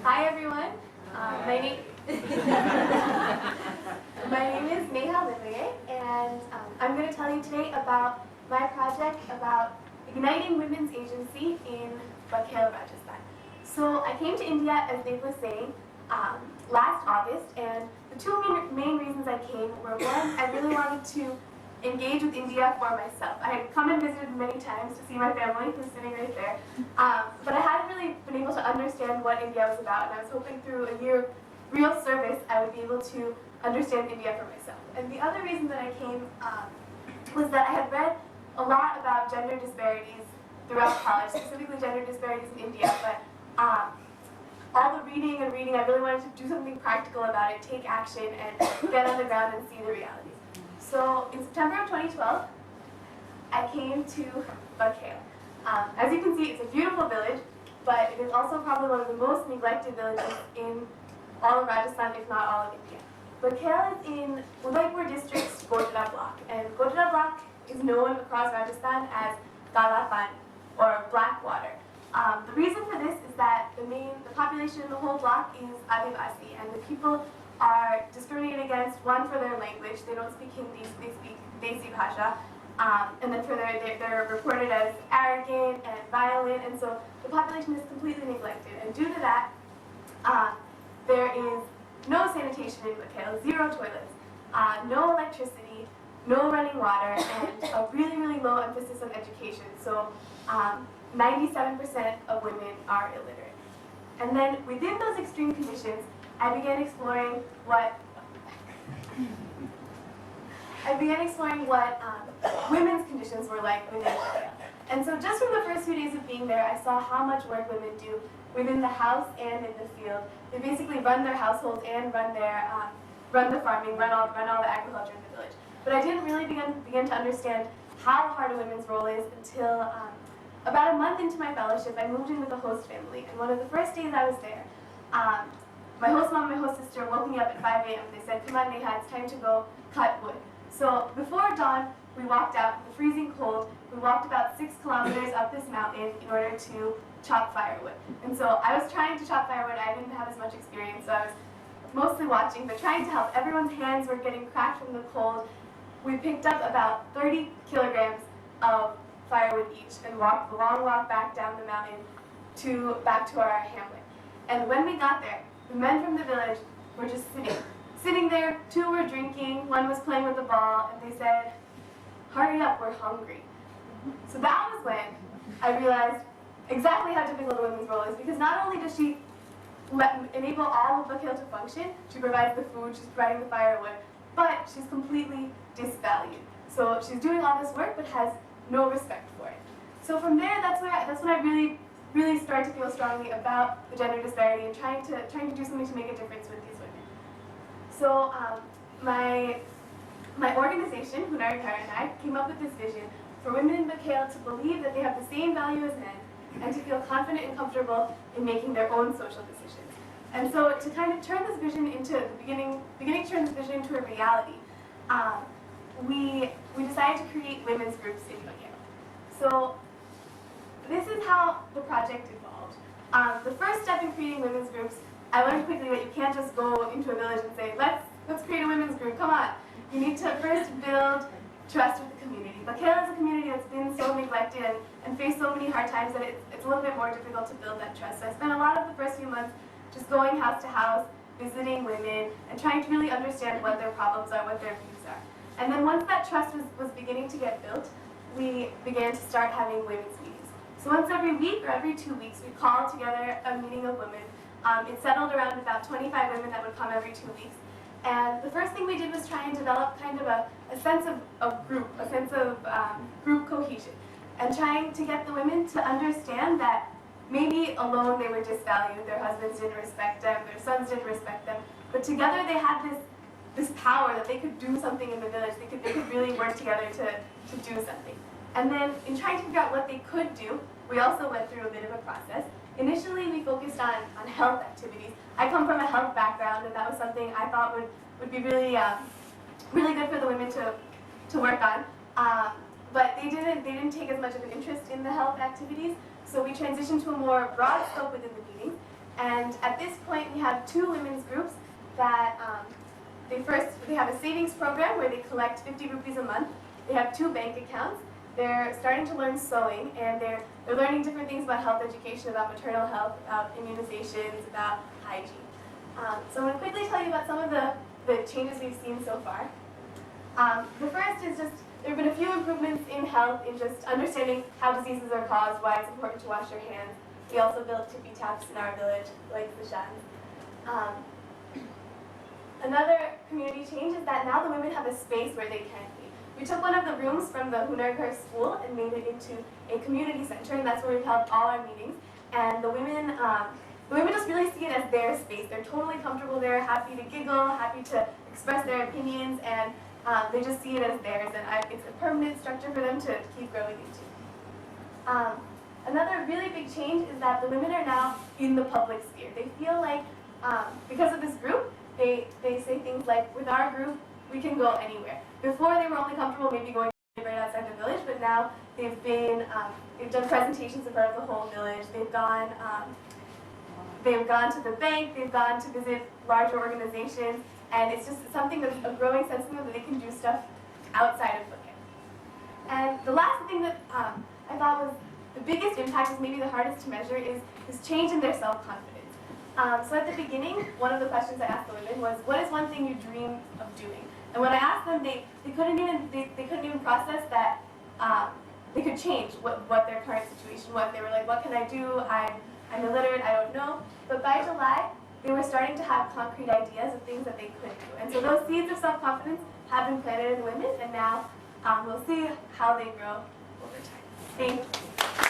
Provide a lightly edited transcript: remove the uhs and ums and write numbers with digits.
Hi everyone. My name is Neha Limaye, and I'm going to tell you today about my project about igniting women's agency in Bihar, Rajasthan. So I came to India, as Dave was saying, last August, and the two main reasons I came were, one, I really wanted to engage with India for myself. I had come and visited many times to see my family, who's sitting right there, but I hadn't really been able to understand what India was about, and I was hoping through a year of real service I would be able to understand India for myself. And the other reason that I came was that I had read a lot about gender disparities throughout college, specifically gender disparities in India, but all the reading, I really wanted to do something practical about it, take action, and get on the ground and see the realities. So in September of 2012, I came to Bihar. As you can see, it's a beautiful village, but it is also probably one of the most neglected villages in all of Rajasthan, if not all of India. Bihar is in Udaipur district's Godra block, and Godra block is known across Rajasthan as Kala Pani, or black water. The reason for this is that the population in the whole block is Adivasi, and the people are discriminated against, one, for their language. They don't speak Hindi, they speak Desi Bhasha, and then they're reported as arrogant and violent, and so the population is completely neglected. And due to that, there is no sanitation in Bihar, 0 toilets, no electricity, no running water, and a really, really low emphasis on education. So 97% of women are illiterate. And then within those extreme conditions, I began exploring what women's conditions were like within Bihar. And so just from the first few days of being there, I saw how much work women do within the house and in the field. They basically run their households and run the farming, run all the agriculture in the village. But I didn't really begin to understand how hard a women's role is until about a month into my fellowship. I moved in with a host family, and one of the first days I was there, my host mom and my host sister woke me up at 5 a.m. They said, "Come on, Neha, it's time to go cut wood." So before dawn, we walked out in the freezing cold. We walked about 6 kilometers up this mountain in order to chop firewood. And so I was trying to chop firewood. I didn't have as much experience, so I was mostly watching, but trying to help. Everyone's hands were getting cracked from the cold. We picked up about 30 kilograms of firewood each and walked the long walk back down the mountain back to our hamlet. And when we got there, the men from the village were just sitting there. 2 were drinking, 1 was playing with the ball, and they said, "Hurry up, we're hungry." So that was when I realized exactly how difficult a woman's role is, because not only does she enable all of Bihar to function, she provides the food, she's providing the firewood, but she's completely disvalued. So she's doing all this work but has no respect for it. So from there, that's when I really started to feel strongly about the gender disparity and trying to do something to make a difference with these women. So my organization, Hunar Ghar, and I came up with this vision for women in Bihar to believe that they have the same value as men and to feel confident and comfortable in making their own social decisions. And so to kind of turn this vision into beginning to turn this vision into a reality, we decided to create women's groups in Bihar. So this is how the project evolved. The first step in creating women's groups, I learned quickly that you can't just go into a village and say, let's create a women's group, come on. You need to first build trust with the community. Bihar is a community that's been so neglected and faced so many hard times that it's a little bit more difficult to build that trust. So I spent a lot of the first few months just going house to house, visiting women, and trying to really understand what their problems are, what their views are. And then once that trust was beginning to get built, we began to start having women's meetings. So once every week or every 2 weeks, we called together a meeting of women. It settled around about 25 women that would come every 2 weeks. And the first thing we did was try and develop kind of a sense of group, a sense of group cohesion, and trying to get the women to understand that maybe alone they were disvalued, their husbands didn't respect them, their sons didn't respect them, but together they had this power that they could do something in the village, they could really work together to do something. And then in trying to figure out what they could do, we also went through a bit of a process. Initially, we focused on health activities. I come from a health background, and that was something I thought would be really good for the women to work on. But they didn't take as much of an interest in the health activities, so we transitioned to a more broad scope within the meeting. And at this point, we have two women's groups that they have a savings program where they collect 50 rupees a month. They have two bank accounts. They're starting to learn sewing, and they're learning different things about health education, about maternal health, about immunizations, about hygiene. So I'm going to quickly tell you about some of the changes we've seen so far. The first is just there have been a few improvements in health, in just understanding how diseases are caused, why it's important to wash your hands. We also built tippy taps in our village, like the shans. Another community change is that now the women have a space where they can be. We took one of the rooms from the Hunargarh school and made it into a community center, and that's where we've held all our meetings. And the women just really see it as their space. They're totally comfortable there, happy to giggle, happy to express their opinions, and they just see it as theirs. And it's a permanent structure for them to keep growing into. Another really big change is that the women are now in the public sphere. They feel like, because of this group, they say things like, with our group, we can go anywhere. Before, they were only comfortable maybe going right outside the village, but now they've done presentations in front of the whole village. They've gone to the bank, they've gone to visit larger organizations, and it's just something that's a growing sense of them that they can do stuff outside of Bookend. And the last thing that I thought was the biggest impact, is maybe the hardest to measure, is this change in their self-confidence. So at the beginning, one of the questions I asked the women was, what is one thing you dream of doing? And when I asked them, they couldn't even process that they could change what their current situation was. They were like, what can I do? I'm illiterate, I don't know. But by July, they were starting to have concrete ideas of things that they could do. And so those seeds of self-confidence have been planted in women, and now we'll see how they grow over time. Thank you.